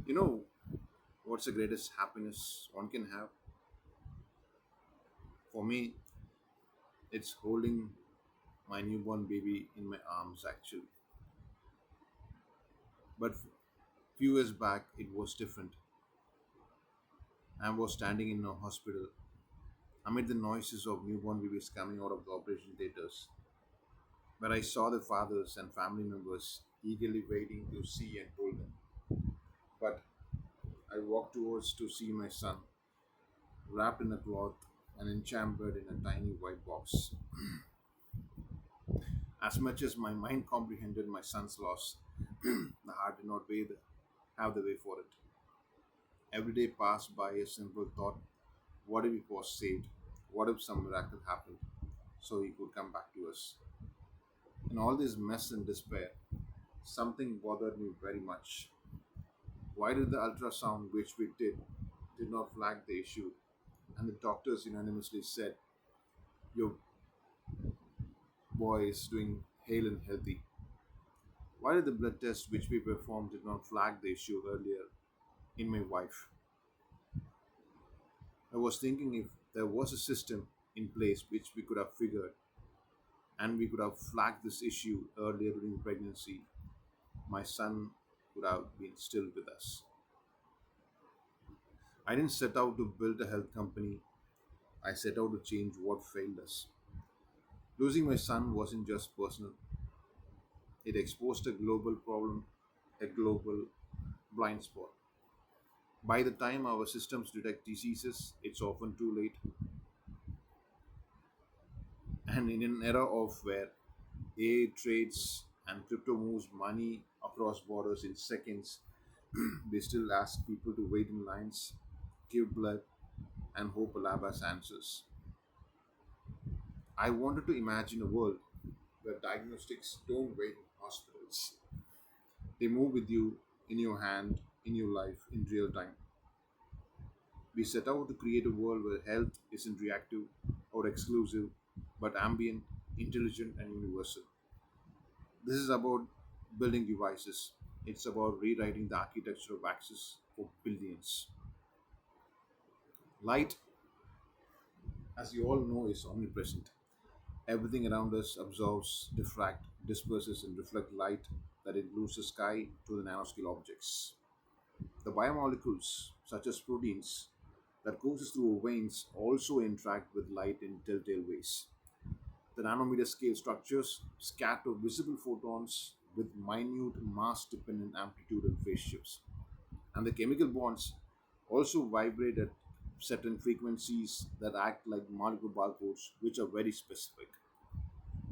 You know what's the greatest happiness one can have? For me, it's holding my newborn baby in my arms actually. But few years back, it was different. I was standing in a hospital amid the noises of newborn babies coming out of the operation theaters, where I saw the fathers and family members eagerly waiting to see and hold them. But I walked towards to see my son, wrapped in a cloth and enchambered in a tiny white box. As much as my mind comprehended my son's loss, the heart did not have the way for it. Every day passed by a simple thought: what if he was saved? What if some miracle happened so he could come back to us? In all this mess and despair, something bothered me very much. Why did the ultrasound which we did not flag the issue? And the doctors unanimously said, your boy is doing hale and healthy. Why did the blood test which we performed did not flag the issue earlier in my wife? I was thinking if there was a system in place which we could have figured and we could have flagged this issue earlier during pregnancy, my son would have been still with us. I didn't set out to build a health company, I set out to change what failed us. Losing my son wasn't just personal, it exposed a global problem, a global blind spot. By the time our systems detect diseases, it's often too late. And in an era of where AI trades and crypto moves money across borders in seconds, they still ask people to wait in lines, give blood, and hope a lab has answers. I wanted to imagine a world where diagnostics don't wait in hospitals. They move with you, in your hand, in your life, in real time. We set out to create a world where health isn't reactive or exclusive, but ambient, intelligent, and universal. This is about building devices. It's about rewriting the architecture of access for billions. Light, as you all know, is omnipresent. Everything around us absorbs, diffract, disperses, and reflects light that includes the sky to the nanoscale objects. The biomolecules, such as proteins, that courses through our veins also interact with light in telltale ways. The nanometer scale structures scatter visible photons with minute mass dependent amplitude and phase shifts. And the chemical bonds also vibrate at certain frequencies that act like molecular barcodes, which are very specific.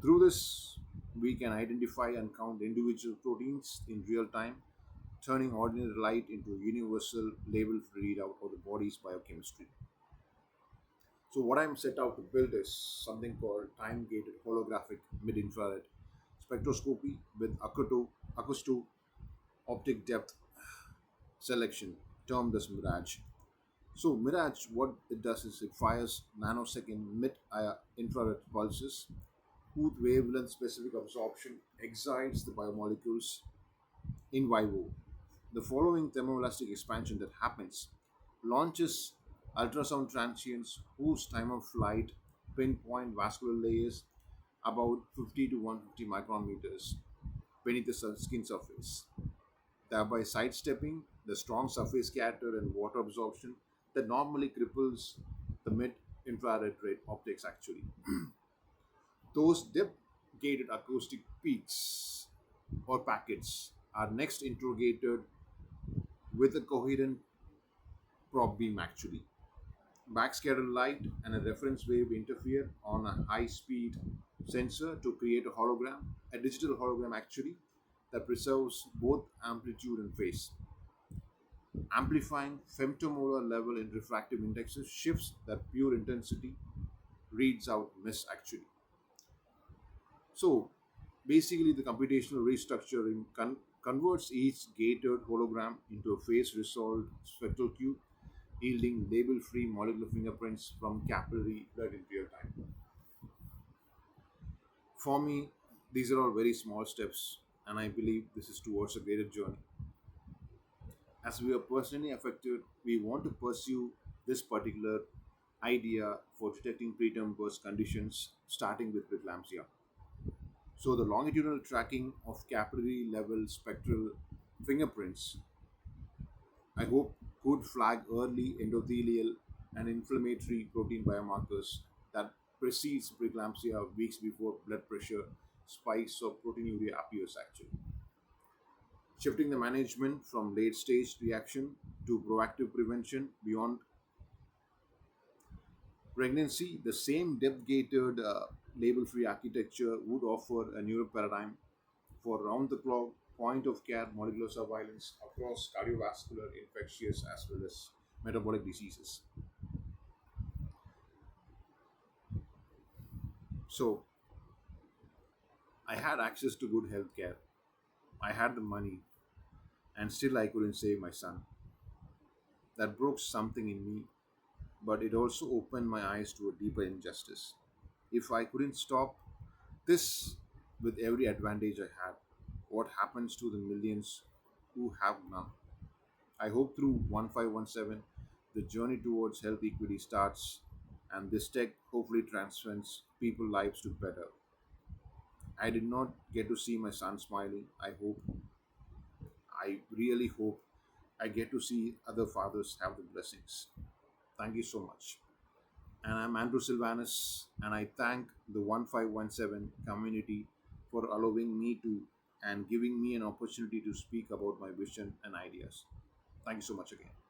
Through this, we can identify and count individual proteins in real time, turning ordinary light into a universal label readout of the body's biochemistry. So, what I'm set out to build is something called time gated holographic mid infrared spectroscopy with Akusto optic depth selection, termed as Mirage. So, Mirage, what it does is it fires nanosecond mid infrared pulses whose wavelength specific absorption excites the biomolecules in vivo. The following thermoelastic expansion that happens launches ultrasound transients whose time of flight pinpoint vascular layers about 50 to 150 micrometers beneath the skin surface, thereby sidestepping the strong surface scatter and water absorption that normally cripples the mid infrared ray optics actually. Those depth gated acoustic peaks or packets are next interrogated with a coherent probe beam actually. Backscatter light and a reference wave interfere on a high speed sensor to create a hologram, a digital hologram actually, that preserves both amplitude and phase. Amplifying femtomolar level in refractive indexes shifts that pure intensity reads out miss actually. So basically, the computational restructuring converts each gated hologram into a phase resolved spectral cube, yielding label free molecular fingerprints from capillary blood in real time. For me, these are all very small steps, and I believe this is towards a greater journey. As we are personally affected, we want to pursue this particular idea for detecting preterm birth conditions, starting with preeclampsia. So, the longitudinal tracking of capillary level spectral fingerprints, I hope, could flag early endothelial and inflammatory protein biomarkers that precedes preeclampsia weeks before blood pressure spikes or proteinuria appears actually. Shifting the management from late stage reaction to proactive prevention beyond pregnancy, the same depth gated label free architecture would offer a neuro paradigm for round the clock point of care molecular surveillance across cardiovascular, infectious, as well as metabolic diseases. So, I had access to good health care, I had the money, and still I couldn't save my son. That broke something in me, but it also opened my eyes to a deeper injustice. If I couldn't stop this with every advantage I had, what happens to the millions who have none? I hope through 1517 the journey towards health equity starts and this tech hopefully transcends people's lives to better. I did not get to see my son smiling. I really hope I get to see other fathers have the blessings. Thank you so much. And I'm Andrew Silvanus, and I thank the 1517 community for allowing me to and giving me an opportunity to speak about my vision and ideas. Thank you so much again.